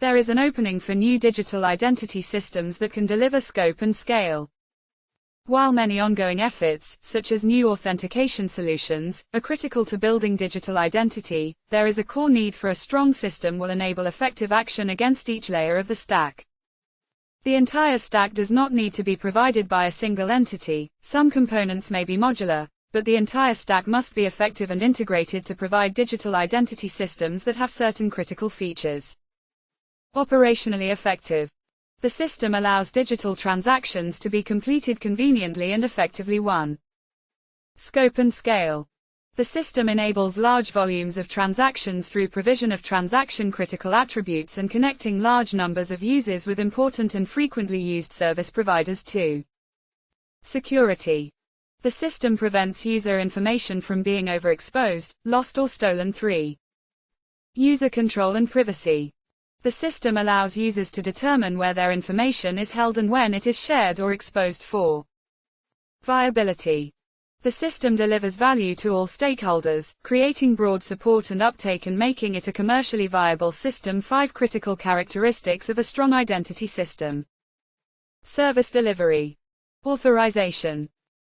There is an opening for new digital identity systems that can deliver scope and scale. While many ongoing efforts, such as new authentication solutions, are critical to building digital identity, there is a core need for a strong system will enable effective action against each layer of the stack. The entire stack does not need to be provided by a single entity, some components may be modular, but the entire stack must be effective and integrated to provide digital identity systems that have certain critical features. Operationally effective. The system allows digital transactions to be completed conveniently and effectively. 1. Scope and scale. The system enables large volumes of transactions through provision of transaction-critical attributes and connecting large numbers of users with important and frequently used service providers. 2. Security. The system prevents user information from being overexposed, lost or stolen. 3. User control and privacy. The system allows users to determine where their information is held and when it is shared or exposed. 4. Viability. The system delivers value to all stakeholders, creating broad support and uptake and making it a commercially viable system. 5 critical characteristics of a strong identity system. Service delivery. Authorization.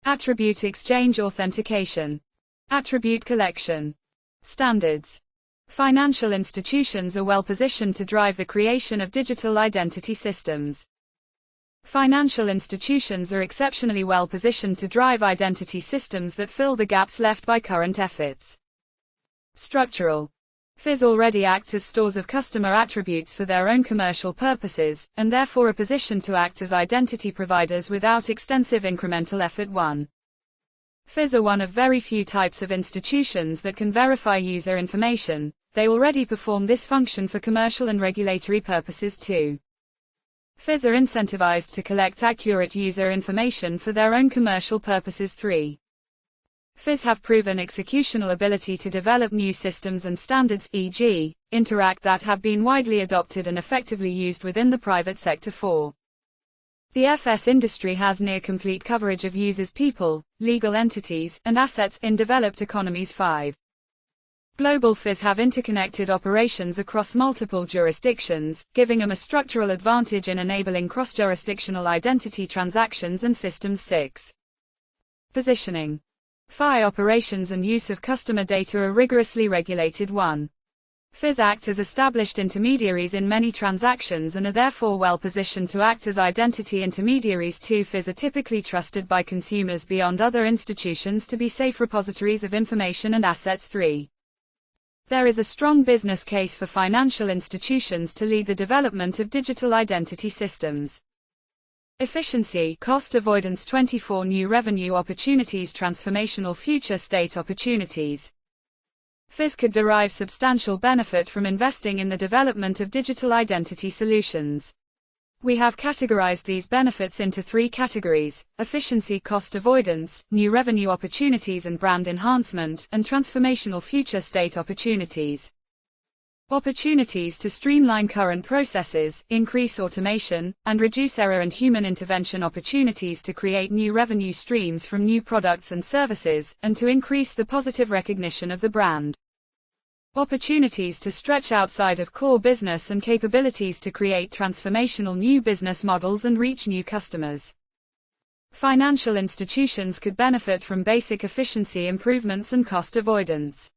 Attribute exchange authentication. Attribute collection. Standards. Financial institutions are well positioned to drive the creation of digital identity systems. Financial institutions are exceptionally well positioned to drive identity systems that fill the gaps left by current efforts. Structural. FIs already act as stores of customer attributes for their own commercial purposes, and therefore are positioned to act as identity providers without extensive incremental effort. 1. FIs are one of very few types of institutions that can verify user information. They already perform this function for commercial and regulatory purposes. 2. FIs are incentivized to collect accurate user information for their own commercial purposes. 3. FIs have proven executional ability to develop new systems and standards, e.g., Interact, that have been widely adopted and effectively used within the private sector. 4. The FS industry has near complete coverage of users, people, legal entities, and assets in developed economies. 5. Global FIs have interconnected operations across multiple jurisdictions, giving them a structural advantage in enabling cross-jurisdictional identity transactions and systems. 6. Positioning. FI operations and use of customer data are rigorously regulated. 1. FIs act as established intermediaries in many transactions and are therefore well positioned to act as identity intermediaries. 2. FIs are typically trusted by consumers beyond other institutions to be safe repositories of information and assets. 3. There is a strong business case for financial institutions to lead the development of digital identity systems. Efficiency, cost avoidance. 24 new revenue opportunities, transformational future state opportunities. FIs could derive substantial benefit from investing in the development of digital identity solutions. We have categorized these benefits into 3 categories: efficiency, cost avoidance, new revenue opportunities and brand enhancement, and transformational future state opportunities. Opportunities to streamline current processes, increase automation, and reduce error and human intervention. Opportunities to create new revenue streams from new products and services, and to increase the positive recognition of the brand. Opportunities to stretch outside of core business and capabilities to create transformational new business models and reach new customers. Financial institutions could benefit from basic efficiency improvements and cost avoidance.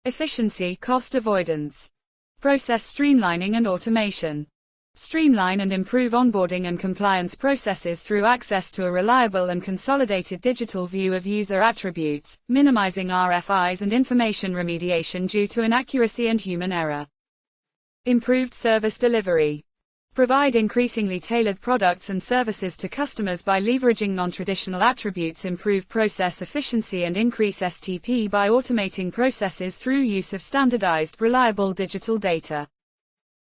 Efficiency, cost avoidance. Process streamlining and automation. Streamline and improve onboarding and compliance processes through access to a reliable and consolidated digital view of user attributes, minimizing RFIs and information remediation due to inaccuracy and human error. Improved service delivery. Provide increasingly tailored products and services to customers by leveraging non-traditional attributes. Improve process efficiency and increase STP by automating processes through use of standardized, reliable digital data.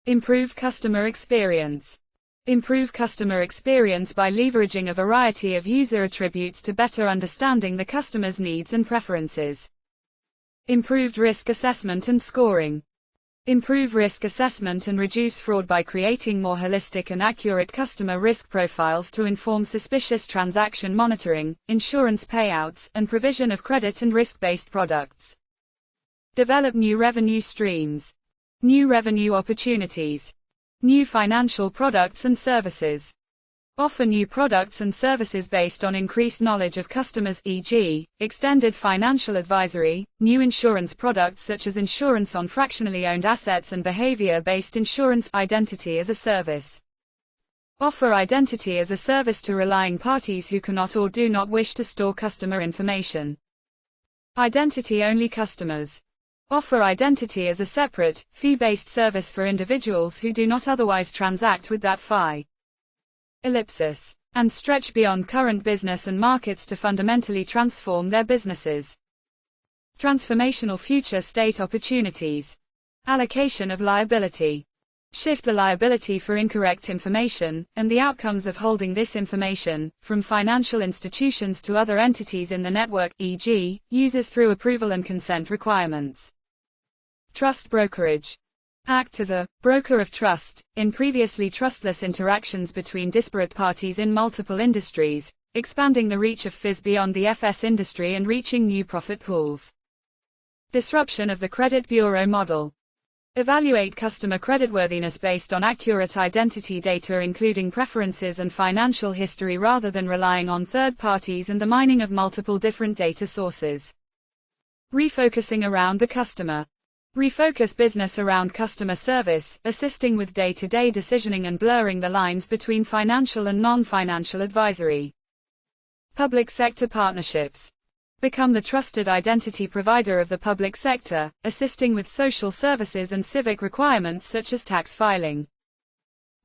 Improve customer experience. Improve customer experience by leveraging a variety of user attributes to better understanding the customer's needs and preferences. Improved risk assessment and scoring. Improve risk assessment and reduce fraud by creating more holistic and accurate customer risk profiles to inform suspicious transaction monitoring, insurance payouts, and provision of credit and risk-based products. Develop new revenue streams. New revenue opportunities. New financial products and services. Offer new products and services based on increased knowledge of customers, e.g., extended financial advisory, new insurance products such as insurance on fractionally owned assets and behavior-based insurance. Identity as a service. Offer identity as a service to relying parties who cannot or do not wish to store customer information. Identity-only customers. Offer identity as a separate, fee-based service for individuals who do not otherwise transact with that fee. Ellipsis. And stretch beyond current business and markets to fundamentally transform their businesses. Transformational future state opportunities. Allocation of liability. Shift the liability for incorrect information, and the outcomes of holding this information, from financial institutions to other entities in the network, e.g., users through approval and consent requirements. Trust brokerage. Act as a broker of trust in previously trustless interactions between disparate parties in multiple industries, expanding the reach of FIS beyond the FS industry and reaching new profit pools. Disruption of the credit bureau model. Evaluate customer creditworthiness based on accurate identity data including preferences and financial history rather than relying on third parties and the mining of multiple different data sources. Refocusing around the customer. Refocus business around customer service, assisting with day-to-day decisioning and blurring the lines between financial and non-financial advisory. Public sector partnerships. Become the trusted identity provider of the public sector, assisting with social services and civic requirements such as tax filing.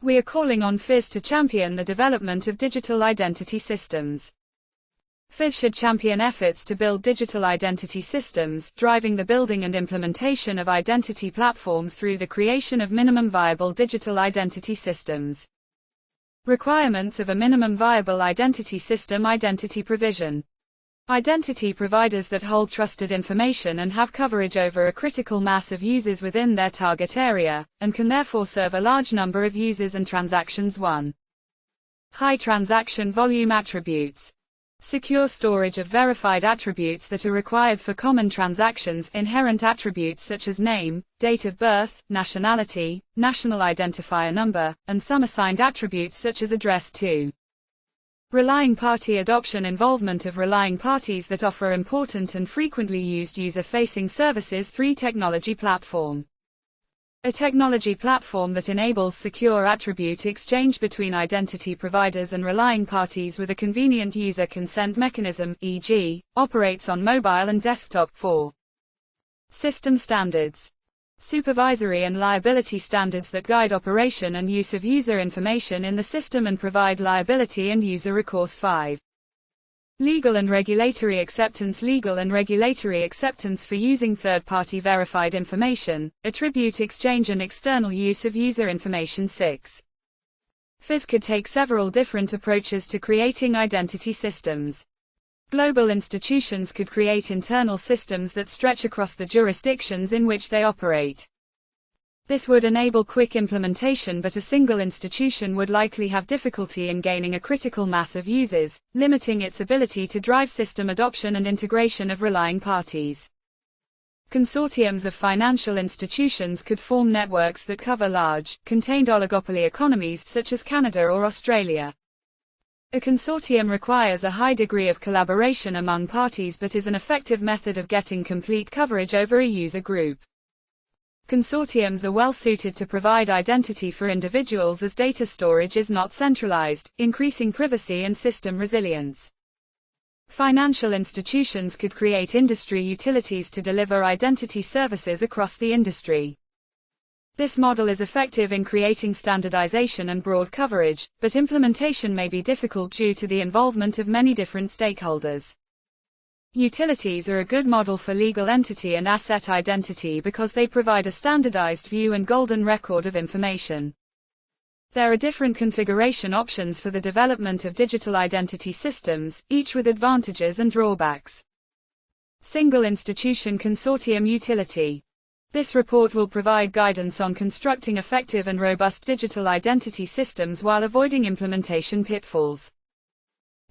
We are calling on FIS to champion the development of digital identity systems. FIS should champion efforts to build digital identity systems, driving the building and implementation of identity platforms through the creation of minimum viable digital identity systems. Requirements of a minimum viable identity system. Identity provision. Identity providers that hold trusted information and have coverage over a critical mass of users within their target area, and can therefore serve a large number of users and transactions. 1. High transaction volume attributes. Secure storage of verified attributes that are required for common transactions. Inherent attributes such as name, date of birth, nationality, national identifier number, and some assigned attributes such as address. 2. Relying party adoption. Involvement of relying parties that offer important and frequently used user-facing services. 3. Technology platform. A technology platform that enables secure attribute exchange between identity providers and relying parties with a convenient user consent mechanism, e.g., operates on mobile and desktop. 4. System standards. Supervisory and liability standards that guide operation and use of user information in the system and provide liability and user recourse. 5. Legal and regulatory acceptance. Legal and regulatory acceptance for using third-party verified information, attribute exchange and external use of user information. 6. FIS could take several different approaches to creating identity systems. Global institutions could create internal systems that stretch across the jurisdictions in which they operate. This would enable quick implementation, but a single institution would likely have difficulty in gaining a critical mass of users, limiting its ability to drive system adoption and integration of relying parties. Consortiums of financial institutions could form networks that cover large, contained oligopoly economies such as Canada or Australia. A consortium requires a high degree of collaboration among parties but is an effective method of getting complete coverage over a user group. Consortiums are well suited to provide identity for individuals as data storage is not centralized, increasing privacy and system resilience. Financial institutions could create industry utilities to deliver identity services across the industry. This model is effective in creating standardization and broad coverage, but implementation may be difficult due to the involvement of many different stakeholders. Utilities are a good model for legal entity and asset identity because they provide a standardized view and golden record of information. There are different configuration options for the development of digital identity systems, each with advantages and drawbacks. Single Institution Consortium Utility. This report will provide guidance on constructing effective and robust digital identity systems while avoiding implementation pitfalls.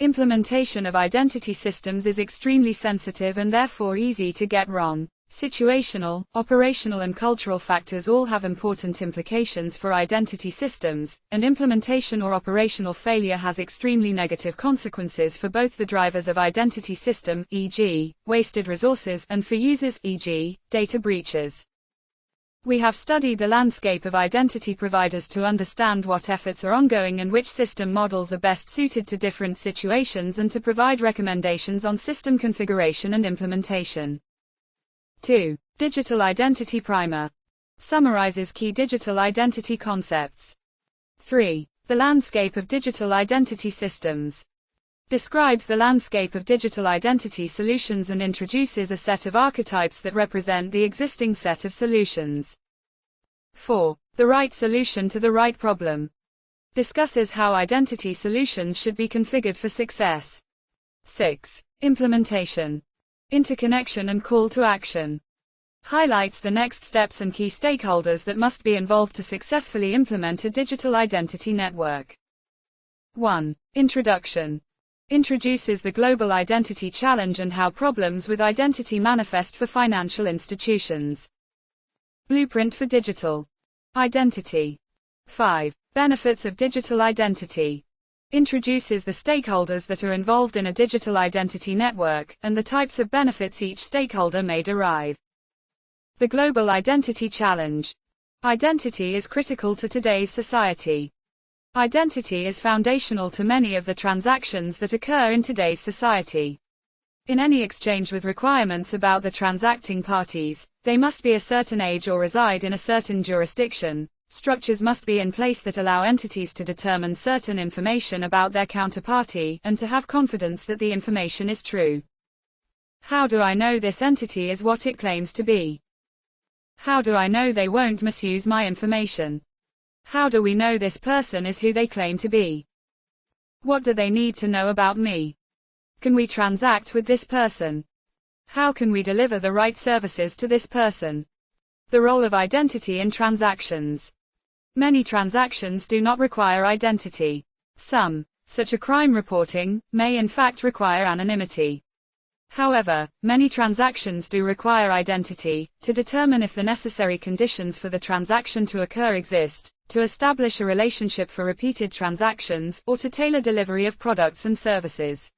Implementation of identity systems is extremely sensitive and therefore easy to get wrong. Situational, operational and cultural factors all have important implications for identity systems, and implementation or operational failure has extremely negative consequences for both the drivers of identity system, e.g., wasted resources, and for users, e.g., data breaches. We have studied the landscape of identity providers to understand what efforts are ongoing and which system models are best suited to different situations and to provide recommendations on system configuration and implementation. 2. Digital Identity Primer. Summarizes key digital identity concepts. 3. The landscape of digital identity systems. Describes the landscape of digital identity solutions and introduces a set of archetypes that represent the existing set of solutions. 4. The right solution to the right problem. Discusses how identity solutions should be configured for success. 6. Implementation. Interconnection and call to action. Highlights the next steps and key stakeholders that must be involved to successfully implement a digital identity network. 1. Introduction. Introduces the global identity challenge and how problems with identity manifest for financial institutions. Blueprint for digital identity. 5. Benefits of digital identity. Introduces the stakeholders that are involved in a digital identity network, and the types of benefits each stakeholder may derive. The global identity challenge. Identity is critical to today's society. Identity is foundational to many of the transactions that occur in today's society. In any exchange with requirements about the transacting parties, they must be a certain age or reside in a certain jurisdiction. Structures must be in place that allow entities to determine certain information about their counterparty and to have confidence that the information is true. How do I know this entity is what it claims to be? How do I know they won't misuse my information? How do we know this person is who they claim to be? What do they need to know about me? Can we transact with this person? How can we deliver the right services to this person? The role of identity in transactions. Many transactions do not require identity. Some, such as crime reporting, may in fact require anonymity. However, many transactions do require identity, to determine if the necessary conditions for the transaction to occur exist, to establish a relationship for repeated transactions, or to tailor delivery of products and services.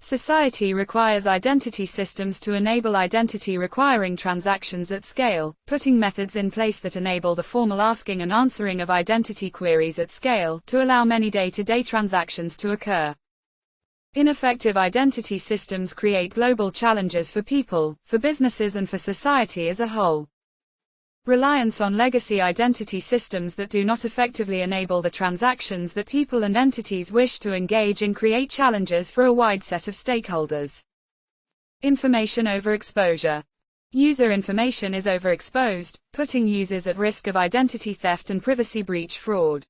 Society requires identity systems to enable identity-requiring transactions at scale, putting methods in place that enable the formal asking and answering of identity queries at scale, to allow many day-to-day transactions to occur. Ineffective identity systems create global challenges for people, for businesses and for society as a whole. Reliance on legacy identity systems that do not effectively enable the transactions that people and entities wish to engage in create challenges for a wide set of stakeholders. Information overexposure. User information is overexposed, putting users at risk of identity theft and privacy breach fraud.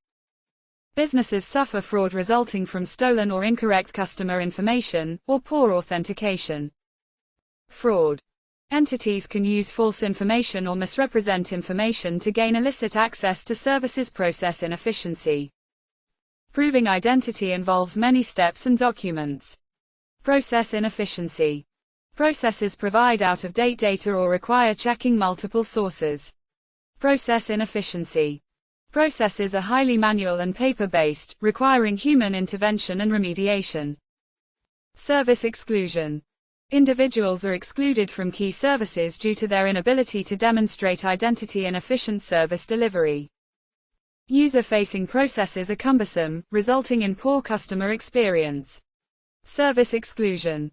Businesses suffer fraud resulting from stolen or incorrect customer information, or poor authentication. Fraud. Entities can use false information or misrepresent information to gain illicit access to services. Process inefficiency. Proving identity involves many steps and documents. Process inefficiency. Processes provide out-of-date data or require checking multiple sources. Process inefficiency. Processes are highly manual and paper-based, requiring human intervention and remediation. Service exclusion. Individuals are excluded from key services due to their inability to demonstrate identity and efficient service delivery. User-facing processes are cumbersome, resulting in poor customer experience. Service exclusion.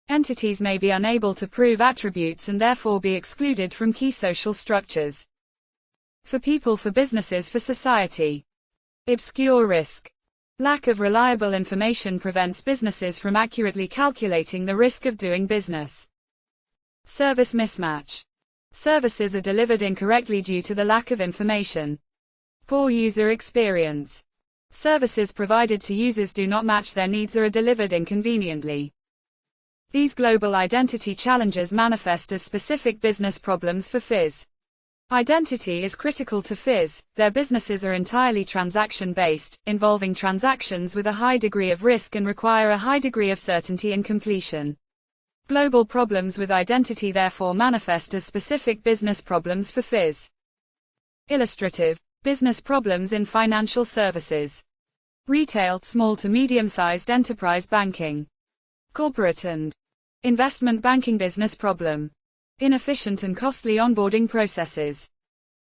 Entities may be unable to prove attributes and therefore be excluded from key social structures. For people, for businesses, for society. Obscure risk. Lack of reliable information prevents businesses from accurately calculating the risk of doing business. Service mismatch. Services are delivered incorrectly due to the lack of information. Poor user experience. Services provided to users do not match their needs or are delivered inconveniently. These global identity challenges manifest as specific business problems for FIS. Identity is critical to FIS. Their businesses are entirely transaction-based, involving transactions with a high degree of risk and require a high degree of certainty and completion. Global problems with identity therefore manifest as specific business problems for FIS. Illustrative: business problems in financial services. Retail, small to medium-sized enterprise banking. Corporate and investment banking business problem. Inefficient and costly onboarding processes.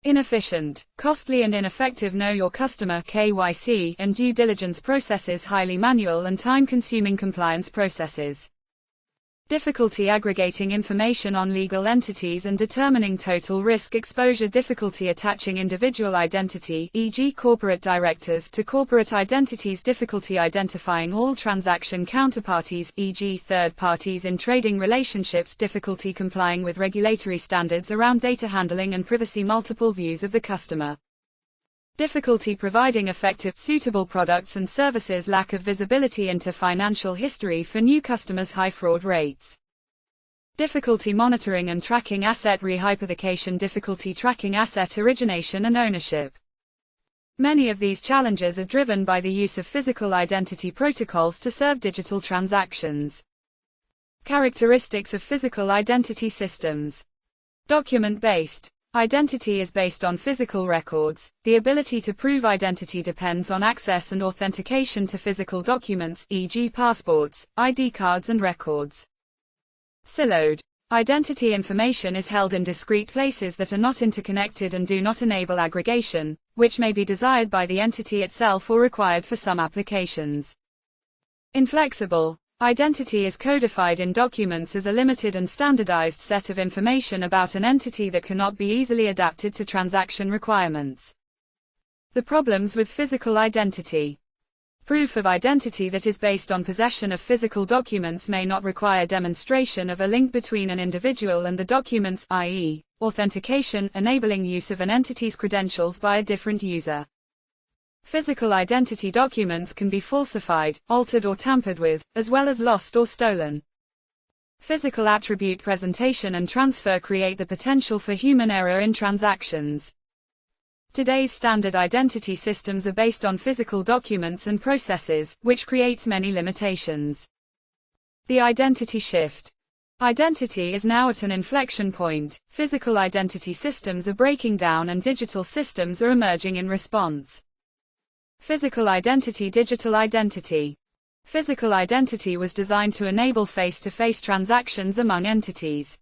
Inefficient, costly and ineffective know your customer (KYC) and due diligence processes, highly manual and time-consuming compliance processes. Difficulty aggregating information on legal entities and determining total risk exposure. Difficulty attaching individual identity, e.g. corporate directors, to corporate identities. Difficulty identifying all transaction counterparties, e.g. third parties in trading relationships. Difficulty complying with regulatory standards around data handling and privacy. Multiple views of the customer. Difficulty providing effective, suitable products and services. Lack of visibility into financial history for new customers. High fraud rates. Difficulty monitoring and tracking asset rehypothecation. Difficulty tracking asset origination and ownership. Many of these challenges are driven by the use of physical identity protocols to serve digital transactions. Characteristics of physical identity systems. Document-based. Identity is based on physical records. The ability to prove identity depends on access and authentication to physical documents, e.g. passports, ID cards and records. Siloed. Identity information is held in discrete places that are not interconnected and do not enable aggregation, which may be desired by the entity itself or required for some applications. Inflexible. Identity is codified in documents as a limited and standardized set of information about an entity that cannot be easily adapted to transaction requirements. The problems with physical identity. Proof of identity that is based on possession of physical documents may not require demonstration of a link between an individual and the documents, i.e., authentication, enabling use of an entity's credentials by a different user. Physical identity documents can be falsified, altered or tampered with, as well as lost or stolen. Physical attribute presentation and transfer create the potential for human error in transactions. Today's standard identity systems are based on physical documents and processes, which creates many limitations. The identity shift. Identity is now at an inflection point. Physical identity systems are breaking down and digital systems are emerging in response. Physical identity. Digital identity. Physical identity was designed to enable face-to-face transactions among entities.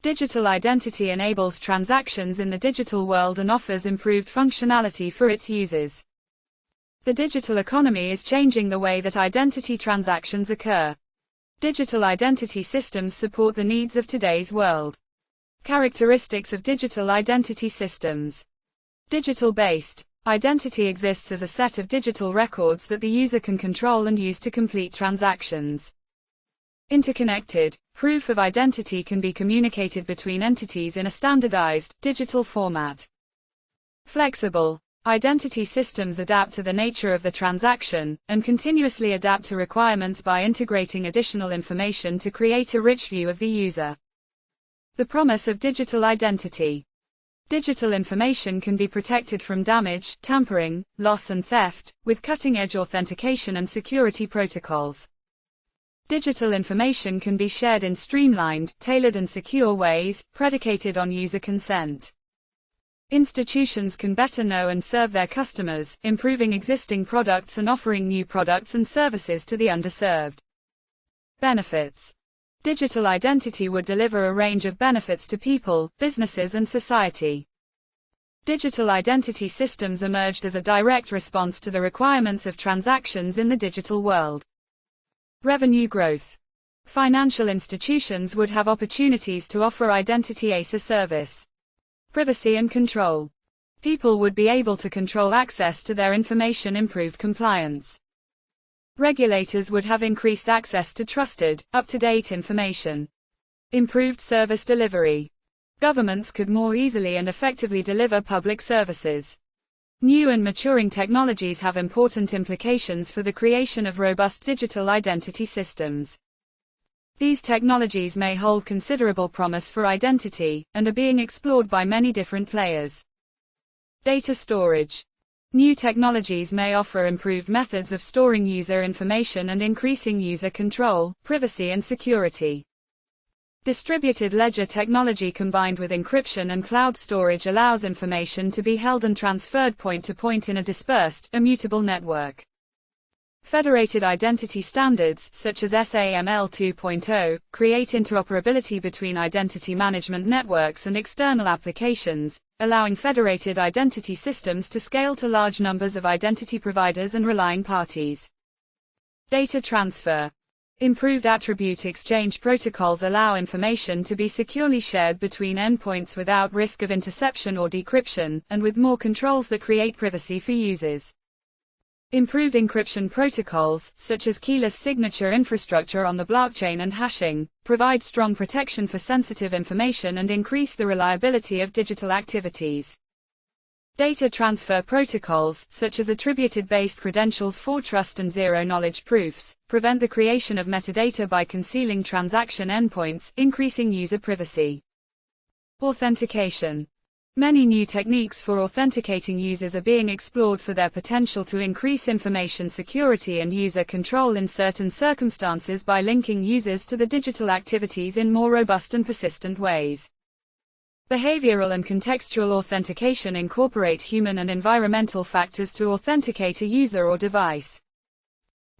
Digital identity enables transactions in the digital world and offers improved functionality for its users. The digital economy is changing the way that identity transactions occur. Digital identity systems support the needs of today's world. Characteristics of digital identity systems. Digital-based. Identity exists as a set of digital records that the user can control and use to complete transactions. Interconnected. Proof of identity can be communicated between entities in a standardized, digital format. Flexible. Identity systems adapt to the nature of the transaction, and continuously adapt to requirements by integrating additional information to create a rich view of the user. The promise of digital identity. Digital information can be protected from damage, tampering, loss and theft, with cutting-edge authentication and security protocols. Digital information can be shared in streamlined, tailored and secure ways, predicated on user consent. Institutions can better know and serve their customers, improving existing products and offering new products and services to the underserved. Benefits. Digital identity would deliver a range of benefits to people, businesses and society. Digital identity systems emerged as a direct response to the requirements of transactions in the digital world. Revenue growth. Financial institutions would have opportunities to offer identity as a service. Privacy and control. People would be able to control access to their information. Improved compliance. Regulators would have increased access to trusted, up-to-date information. Improved service delivery. Governments could more easily and effectively deliver public services. New and maturing technologies have important implications for the creation of robust digital identity systems. These technologies may hold considerable promise for identity, and are being explored by many different players. Data storage. New technologies may offer improved methods of storing user information and increasing user control, privacy and security. Distributed ledger technology combined with encryption and cloud storage allows information to be held and transferred point to point in a dispersed, immutable network. Federated identity standards, such as SAML 2.0, create interoperability between identity management networks and external applications, allowing federated identity systems to scale to large numbers of identity providers and relying parties. Data transfer. Improved attribute exchange protocols allow information to be securely shared between endpoints without risk of interception or decryption, and with more controls that create privacy for users. Improved encryption protocols, such as keyless signature infrastructure on the blockchain and hashing, provide strong protection for sensitive information and increase the reliability of digital activities. Data transfer protocols, such as attributed-based credentials for trust and zero-knowledge proofs, prevent the creation of metadata by concealing transaction endpoints, increasing user privacy. Authentication. Many new techniques for authenticating users are being explored for their potential to increase information security and user control in certain circumstances by linking users to the digital activities in more robust and persistent ways. Behavioral and contextual authentication incorporate human and environmental factors to authenticate a user or device.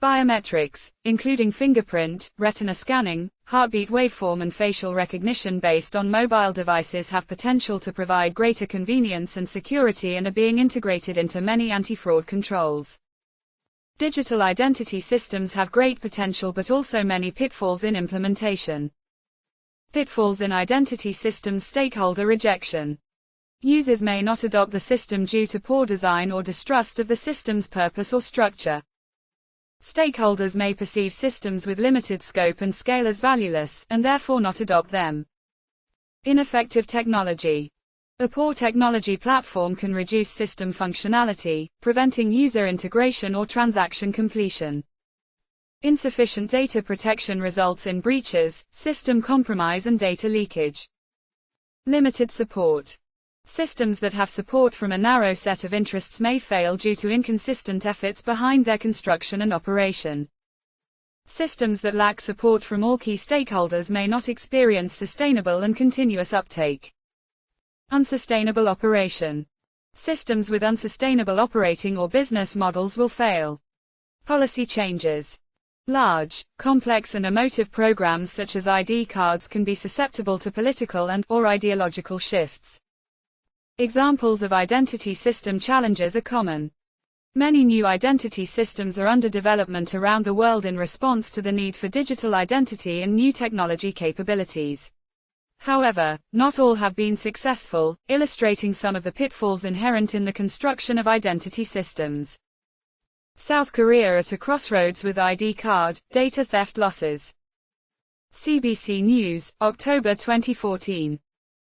Biometrics, including fingerprint, retina scanning, heartbeat waveform and facial recognition based on mobile devices have potential to provide greater convenience and security and are being integrated into many anti-fraud controls. Digital identity systems have great potential but also many pitfalls in implementation. Pitfalls in identity systems: stakeholder rejection. Users may not adopt the system due to poor design or distrust of the system's purpose or structure. Stakeholders may perceive systems with limited scope and scale as valueless, and therefore not adopt them. Ineffective technology. A poor technology platform can reduce system functionality, preventing user integration or transaction completion. Insufficient data protection results in breaches, system compromise and data leakage. Limited support. Systems that have support from a narrow set of interests may fail due to inconsistent efforts behind their construction and operation. Systems that lack support from all key stakeholders may not experience sustainable and continuous uptake. Unsustainable operation. Systems with unsustainable operating or business models will fail. Policy changes. Large, complex and emotive programs such as ID cards can be susceptible to political and/or ideological shifts. Examples of identity system challenges are common. Many new identity systems are under development around the world in response to the need for digital identity and new technology capabilities. However, not all have been successful, illustrating some of the pitfalls inherent in the construction of identity systems. South Korea at a crossroads with ID card, data theft losses. CBC News, October 2014.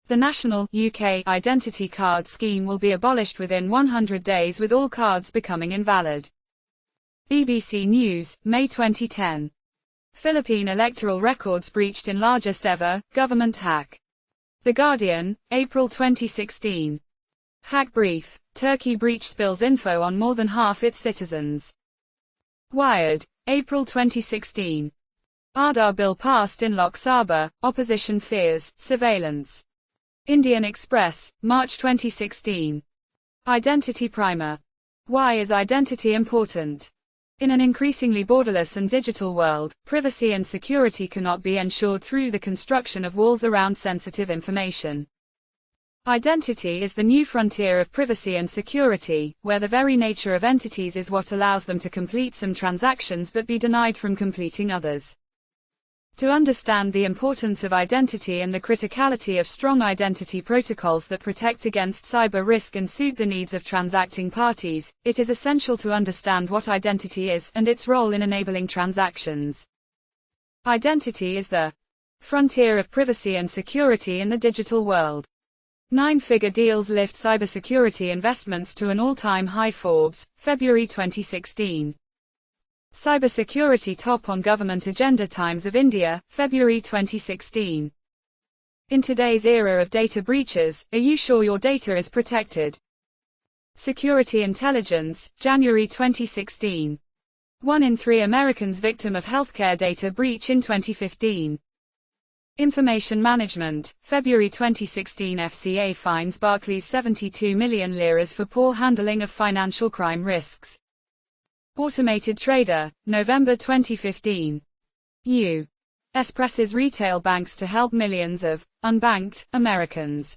The national UK identity card scheme will be abolished within 100 days with all cards becoming invalid. BBC News, May 2010. Philippine electoral records breached in largest ever government hack. The Guardian, April 2016. Hack brief. Turkey breach spills info on more than half its citizens. Wired, April 2016. Aadhaar bill passed in Lok Sabha, opposition fears surveillance. Indian Express, March 2016. Identity primer. Why is identity important? In an increasingly borderless and digital world, privacy and security cannot be ensured through the construction of walls around sensitive information. Identity is the new frontier of privacy and security, where the very nature of entities is what allows them to complete some transactions but be denied from completing others. To understand the importance of identity and the criticality of strong identity protocols that protect against cyber risk and suit the needs of transacting parties, it is essential to understand what identity is and its role in enabling transactions. Identity is the frontier of privacy and security in the digital world. Nine-figure deals lift cybersecurity investments to an all-time high. Forbes, February 2016. Cybersecurity top on government agenda. Times of India, February 2016. In today's era of data breaches, are you sure your data is protected? Security Intelligence, January 2016. 1 in 3 Americans victim of healthcare data breach in 2015. Information management. February 2016 FCA fines Barclays 72 million liras for poor handling of financial crime risks. Automated trader. November 2015. U.S. presses retail banks to help millions of unbanked Americans.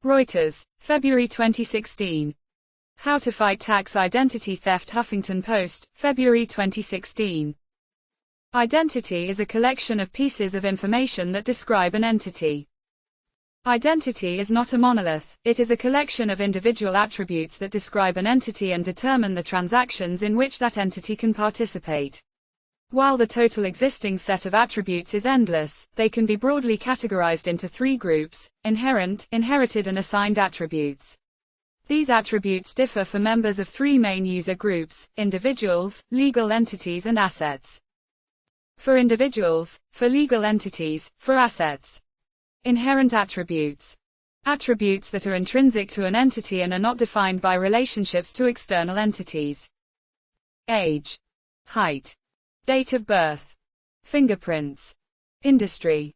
Reuters. February 2016. How to fight tax identity theft. Huffington Post. February 2016. Identity is a collection of pieces of information that describe an entity. Identity is not a monolith, it is a collection of individual attributes that describe an entity and determine the transactions in which that entity can participate. While the total existing set of attributes is endless, they can be broadly categorized into three groups: inherent, inherited and assigned attributes. These attributes differ for members of three main user groups: individuals, legal entities and assets. For individuals, for legal entities, for assets. Inherent attributes. Attributes that are intrinsic to an entity and are not defined by relationships to external entities. Age. Height. Date of birth. Fingerprints. Industry.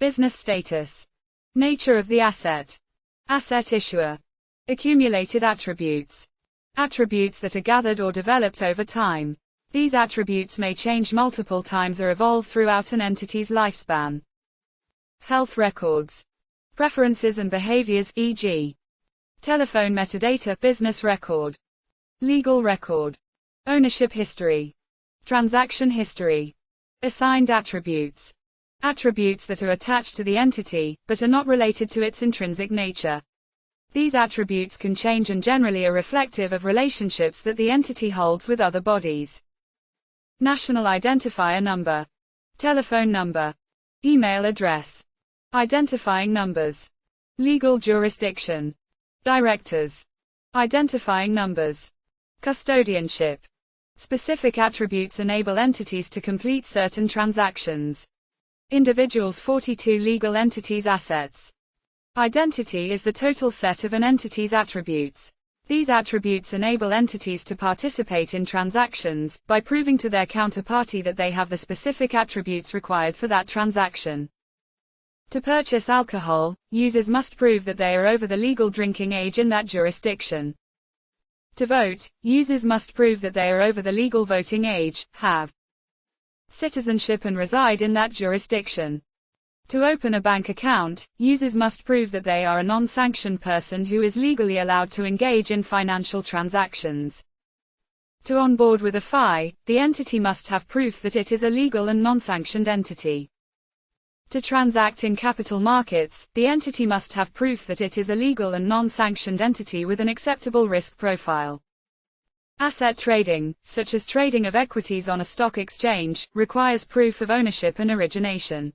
Business status. Nature of the asset. Asset issuer. Accumulated attributes. Attributes that are gathered or developed over time. These attributes may change multiple times or evolve throughout an entity's lifespan. Health records. Preferences and behaviors, e.g. telephone metadata, business record. Legal record. Ownership history. Transaction history. Assigned attributes. Attributes that are attached to the entity, but are not related to its intrinsic nature. These attributes can change and generally are reflective of relationships that the entity holds with other bodies. National identifier number. Telephone number. Email address. Identifying numbers. Legal jurisdiction. Directors. Identifying numbers. Custodianship. Specific attributes enable entities to complete certain transactions. Individuals. 42 legal entities. Assets. Identity is the total set of an entity's attributes. These attributes enable entities to participate in transactions, by proving to their counterparty that they have the specific attributes required for that transaction. To purchase alcohol, users must prove that they are over the legal drinking age in that jurisdiction. To vote, users must prove that they are over the legal voting age, have citizenship and reside in that jurisdiction. To open a bank account, users must prove that they are a non-sanctioned person who is legally allowed to engage in financial transactions. To onboard with a FI, the entity must have proof that it is a legal and non-sanctioned entity. To transact in capital markets, the entity must have proof that it is a legal and non-sanctioned entity with an acceptable risk profile. Asset trading, such as trading of equities on a stock exchange, requires proof of ownership and origination.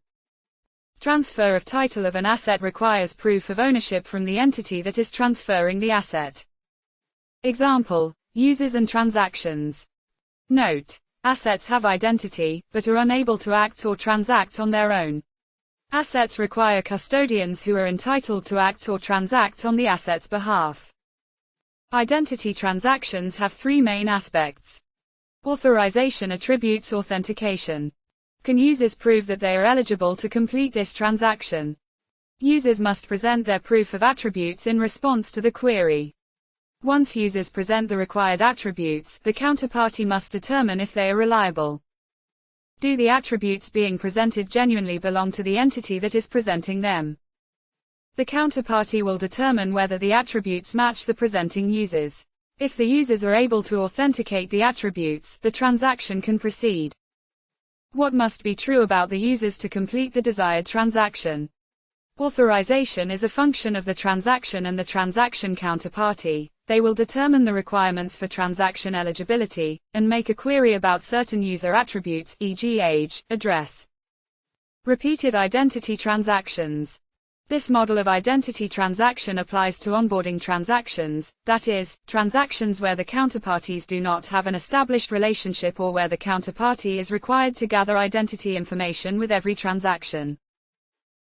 Transfer of title of an asset requires proof of ownership from the entity that is transferring the asset. Example: users and transactions. Note: assets have identity, but are unable to act or transact on their own. Assets require custodians who are entitled to act or transact on the asset's behalf. Identity transactions have three main aspects. Authorization attributes authentication. Can users prove that they are eligible to complete this transaction? Users must present their proof of attributes in response to the query. Once users present the required attributes, the counterparty must determine if they are reliable. Do the attributes being presented genuinely belong to the entity that is presenting them? The counterparty will determine whether the attributes match the presenting users. If the users are able to authenticate the attributes, the transaction can proceed. What must be true about the users to complete the desired transaction? Authorization is a function of the transaction and the transaction counterparty. They will determine the requirements for transaction eligibility, and make a query about certain user attributes, e.g. age, address. Repeated identity transactions. This model of identity transaction applies to onboarding transactions, that is, transactions where the counterparties do not have an established relationship or where the counterparty is required to gather identity information with every transaction.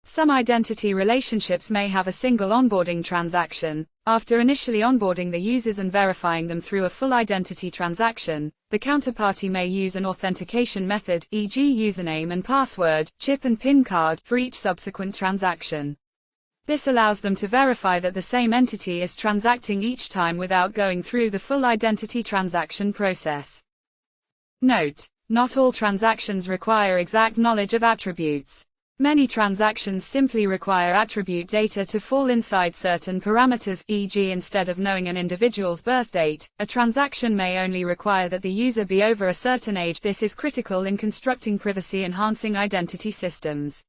Some identity relationships may have a single onboarding transaction. After initially onboarding the users and verifying them through a full identity transaction, the counterparty may use an authentication method, e.g. username and password, chip and PIN card, for each subsequent transaction. This allows them to verify that the same entity is transacting each time without going through the full identity transaction process. Note: not all transactions require exact knowledge of attributes. Many transactions simply require attribute data to fall inside certain parameters, e.g. instead of knowing an individual's birth date, a transaction may only require that the user be over a certain age. This is critical in constructing privacy-enhancing identity systems.